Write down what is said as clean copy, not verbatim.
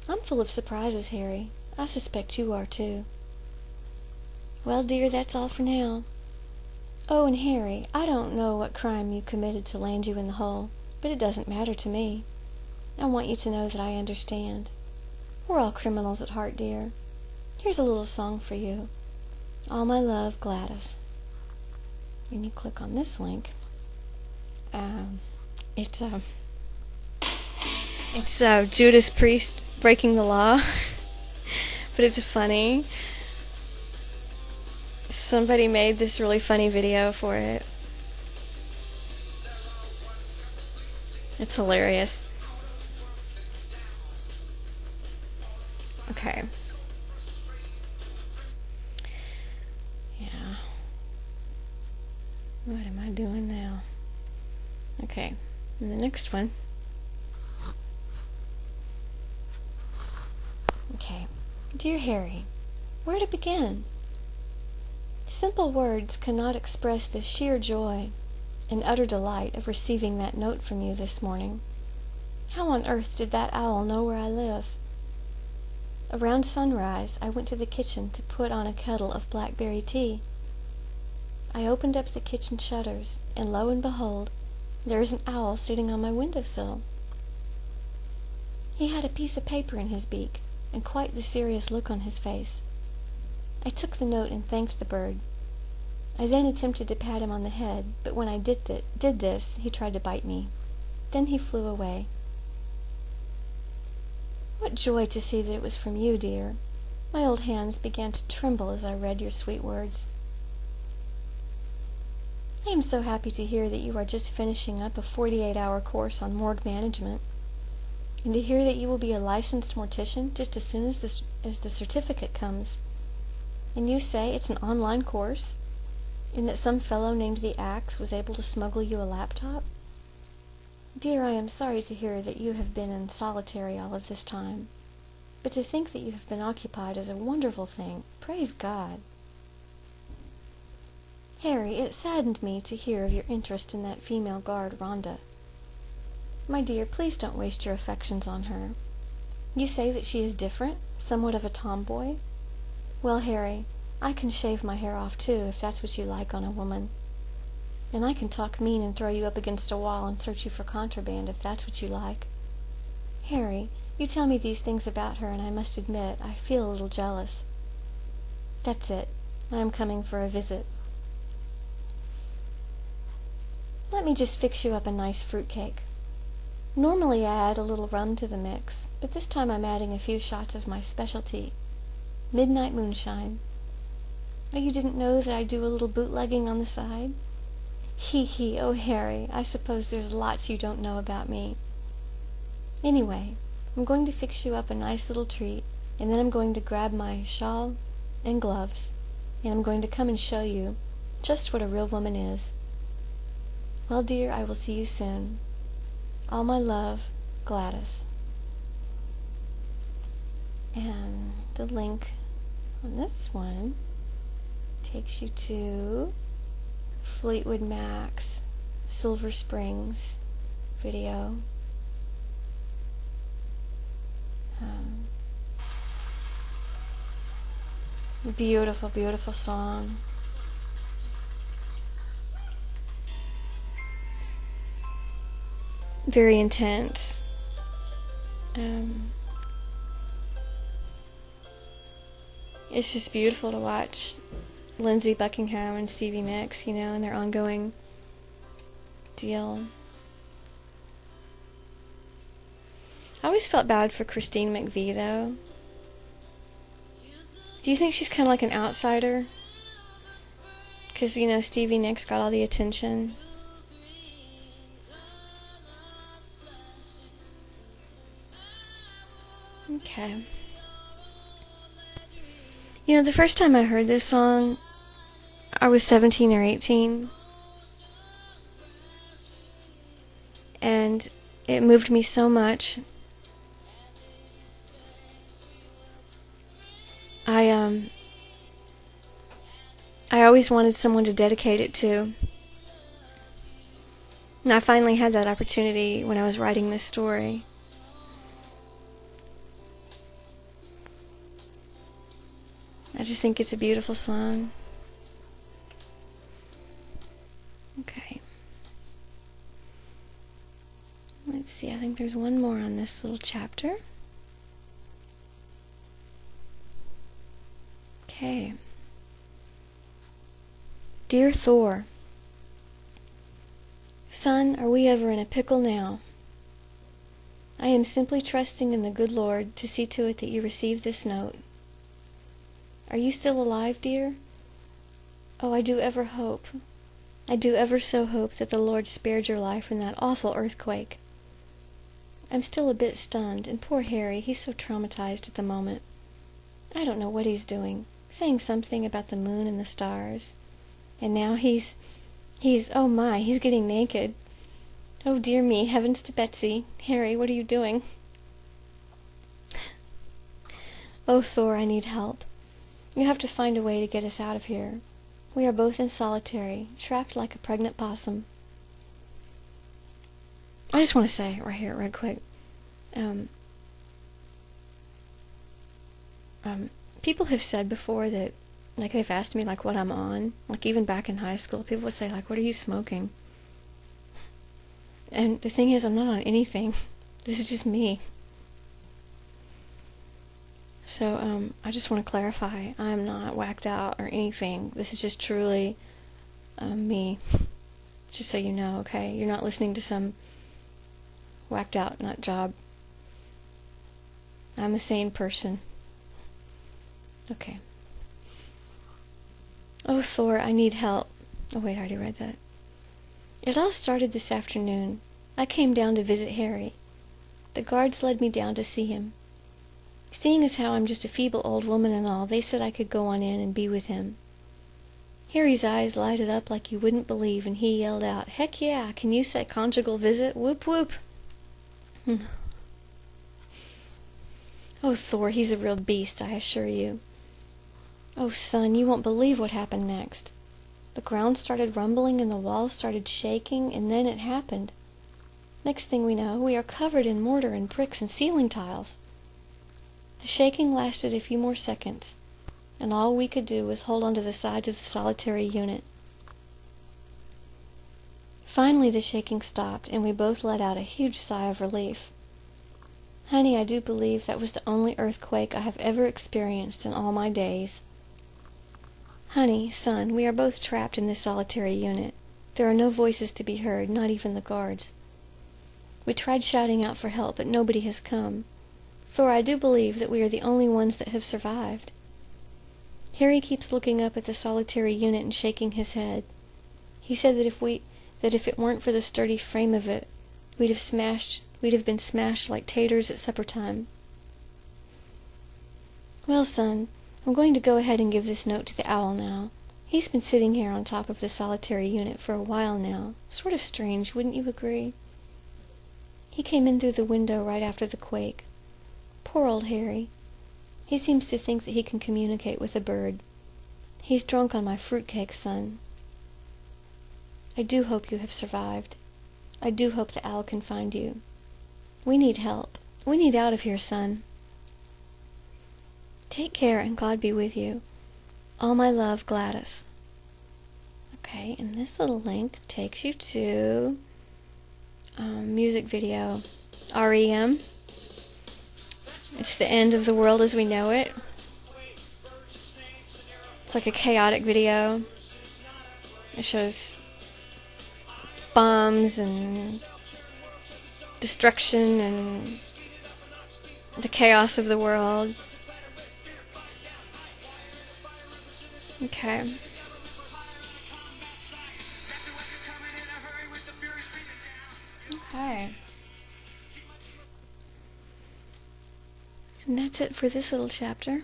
I'm full of surprises, Harry. I suspect you are, too. Well, dear, that's all for now. Oh, and Harry, I don't know what crime you committed to land you in the hole, but it doesn't matter to me. I want you to know that I understand. We're all criminals at heart, dear. Here's a little song for you. All my love, Gladys. And you click on this link. It's Judas Priest breaking the law, but it's funny. Somebody made this really funny video for it. It's hilarious. Okay. Yeah. What am I doing now? Okay. And the next one. Okay. Dear Harry, where to begin? Simple words cannot express the sheer joy and utter delight of receiving that note from you this morning. How on earth did that owl know where I live? Around sunrise, I went to the kitchen to put on a kettle of blackberry tea. I opened up the kitchen shutters, and lo and behold, there is an owl sitting on my windowsill. He had a piece of paper in his beak, and quite the serious look on his face. I took the note and thanked the bird. I then attempted to pat him on the head, but when I did this, he tried to bite me. Then he flew away. What joy to see that it was from you, dear. My old hands began to tremble as I read your sweet words. I am so happy to hear that you are just finishing up a 48-hour course on morgue management, and to hear that you will be a licensed mortician just as soon as the certificate comes. And you say it's an online course, and that some fellow named the Axe was able to smuggle you a laptop? Dear, I am sorry to hear that you have been in solitary all of this time, but to think that you have been occupied is a wonderful thing. Praise God. Harry, it saddened me to hear of your interest in that female guard, Rhonda. My dear, please don't waste your affections on her. You say that she is different, somewhat of a tomboy? Well, Harry, I can shave my hair off too, if that's what you like on a woman. And I can talk mean and throw you up against a wall and search you for contraband, if that's what you like. Harry, you tell me these things about her, and I must admit, I feel a little jealous. That's it. I am coming for a visit. Let me just fix you up a nice fruitcake. Normally I add a little rum to the mix, but this time I'm adding a few shots of my specialty, midnight moonshine. Oh, you didn't know that I do a little bootlegging on the side? Hee, oh Harry, I suppose there's lots you don't know about me. Anyway, I'm going to fix you up a nice little treat, and then I'm going to grab my shawl and gloves, and I'm going to come and show you just what a real woman is. Well, dear, I will see you soon. All my love, Gladys. And the link on this one takes you to Fleetwood Mac's Silver Springs video. Beautiful, beautiful song. Very intense. It's just beautiful to watch Lindsey Buckingham and Stevie Nicks, and their ongoing deal. I always felt bad for Christine McVie, though. Do you think she's kind of like an outsider? Because, Stevie Nicks got all the attention. Okay. The first time I heard this song, I was 17 or 18. And it moved me so much. I always wanted someone to dedicate it to. And I finally had that opportunity when I was writing this story. just think it's a beautiful song. Okay. Let's see, I think there's one more on this little chapter. Okay. Dear Thor, Son, are we ever in a pickle now? I am simply trusting in the good Lord to see to it that you receive this note. Are you still alive, dear? Oh, I do ever so hope that the Lord spared your life in that awful earthquake. I'm still a bit stunned, and poor Harry, he's so traumatized at the moment. I don't know what he's doing, saying something about the moon and the stars. And now oh my, he's getting naked. Oh dear me, heavens to Betsy. Harry, what are you doing? Oh, Thor, I need help. You have to find a way to get us out of here. We are both in solitary, trapped like a pregnant possum. I just want to say right here, right quick, people have said before that, like, they've asked me, like, what I'm on. Like, even back in high school, people would say, like, what are you smoking? And the thing is, I'm not on anything. This is just me. So, I just want to clarify, I'm not whacked out or anything. This is just truly, me. Just so you know, okay? You're not listening to some whacked out nut job. I'm a sane person. Okay. Oh, Thor, I need help. Oh, wait, I already read that. It all started this afternoon. I came down to visit Harry. The guards led me down to see him. Seeing as how I'm just a feeble old woman and all, they said I could go on in and be with him. Harry's eyes lighted up like you wouldn't believe, and he yelled out, "Heck yeah, can you say conjugal visit? Whoop whoop." Oh, Thor, he's a real beast, I assure you. Oh, son, you won't believe what happened next. The ground started rumbling and the walls started shaking, and then it happened. Next thing we know, we are covered in mortar and bricks and ceiling tiles. The shaking lasted a few more seconds, and all we could do was hold onto the sides of the solitary unit. Finally, the shaking stopped, and we both let out a huge sigh of relief. Honey, I do believe that was the only earthquake I have ever experienced in all my days. Honey, son, we are both trapped in this solitary unit. There are no voices to be heard, not even the guards. We tried shouting out for help, but nobody has come. Thor, I do believe that we are the only ones that have survived. Harry keeps looking up at the solitary unit and shaking his head. He said that if it weren't for the sturdy frame of it, we'd have been smashed like taters at supper time. Well, son, I'm going to go ahead and give this note to the owl now. He's been sitting here on top of the solitary unit for a while now. Sort of strange, wouldn't you agree? He came in through the window right after the quake. Poor old Harry. He seems to think that he can communicate with a bird. He's drunk on my fruitcake, son. I do hope you have survived. I do hope the owl can find you. We need help. We need out of here, son. Take care, and God be with you. All my love, Gladys. Okay, and this little link takes you to music video REM. It's the end of the world as we know it. It's like a chaotic video. It shows bombs and destruction and the chaos of the world. Okay. Okay. And that's it for this little chapter.